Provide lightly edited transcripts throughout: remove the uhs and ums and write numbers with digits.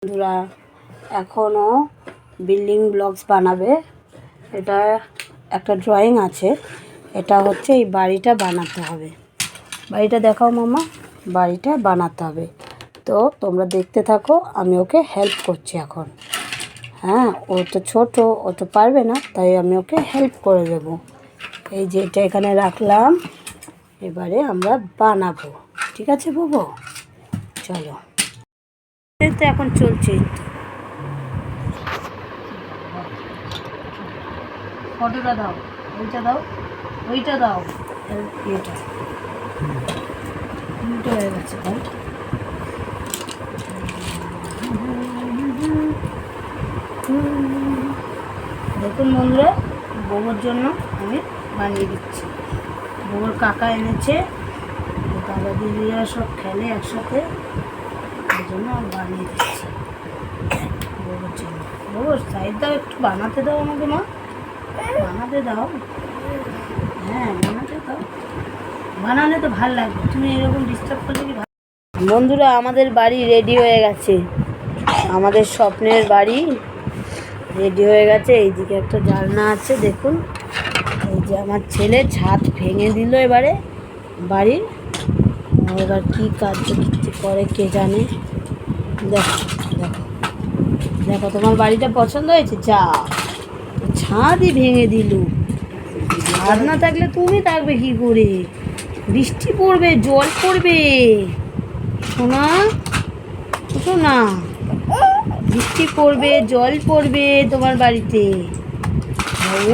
বন্ধুরা এখনও building blocks বানাবে। এটা একটা ড্রয়িং আছে, এটা হচ্ছে এই বাড়িটা বানাতে হবে। বাড়িটা দেখাও মামা, বাড়িটা বানাতে হবে। তো তোমরা দেখতে থাকো, আমি ওকে হেল্প করছি এখন। হ্যাঁ, ও তো ছোটো, ও তো পারবে না, তাই আমি ওকে হেল্প করে দেবো। এই যে এটা এখানে রাখলাম, এবারে আমরা বানাবো। ঠিক আছে বাবু, চলো। তো এখন চলছে, ফটোটা দাও, ওইটা দাও, ওইটা দাও, এটা উল্টো হয়ে গেছে। তাই দেখুন বন্ধুরা, বউর জন্য আমি বানিয়ে দিচ্ছি। বউর কাকা এনেছে, দাদা দিদিরা সব খেলে একসাথে, ওই জন্য আমি বানিয়ে দিচ্ছি বউর জন্য। বউর সাইড দাও, একটু বানাতে দাও আমাকে মা, বানাতে দাও। হ্যাঁ বানাতে দাও, বানালে তো ভালো লাগবে। তুমি এরকম ডিস্টার্ব করলে কি ভালো। বন্ধুরা আমাদের বাড়ি রেডি হয়ে গেছে, আমাদের স্বপ্নের বাড়ি রেডি হয়ে গেছে। এইদিকে একটা জানলা আছে, দেখুন। এই যে আমার ছেলে ছাদ ভেঙে দিল এবারে বাড়ির। এবার কী কার্যকৃত্য করে কে জানে। দেখো দেখো দেখো, তোমার বাড়িটা পছন্দ হয়েছে? যা, ছাদই ভেঙে দিল। ছাদ না থাকলে তুমি থাকবে কি করে? বৃষ্টি পড়বে, জল পড়বে শোনা, শোনা, বৃষ্টি পড়বে, জল পড়বে তোমার বাড়িতে।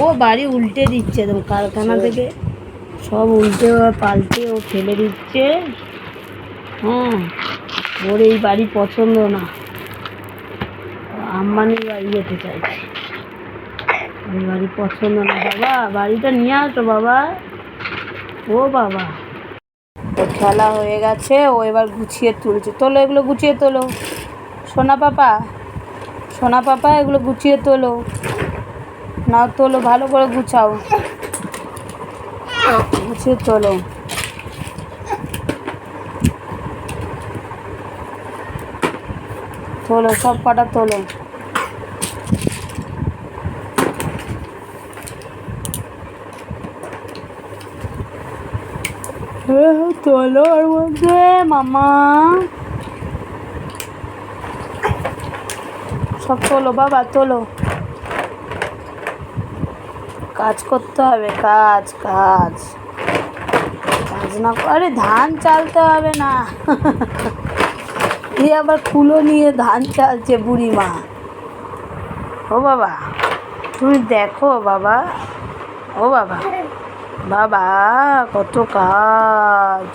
ও বাড়ি উল্টে দিচ্ছে, তোমার কারখানা থেকে সব উল্টে পাল্টে ও ফেলে দিচ্ছে। হ্যাঁ, ওর এই বাড়ি পছন্দ না, আম্বানির বাড়ি যেতে চাইছে। এই বাড়ি পছন্দ না। বাবা বাড়িটা নিয়ে আসো বাবা, ও বাবা। ও খেলা হয়ে গেছে, ও এবার গুছিয়ে তুলছে। তোলো এগুলো, গুছিয়ে তোলো সোনা পাপা, সোনা পাপা, এগুলো গুছিয়ে তোলো না, তোলো ভালো করে গুছাও, গুছিয়ে তোলো। তোলো সব কটা তোলো। তোলো ওর মধ্যে মামা, সব তোলো বাবা, তোলো। কাজ করতে হবে, কাজ কাজ কাজ না করে ধান চালতে হবে না। এ আবার কুলো নিয়ে ধান চালছে বুড়িমা। ও বাবা তুমি দেখো বাবা, ও বাবা, বাবা কত কাজ।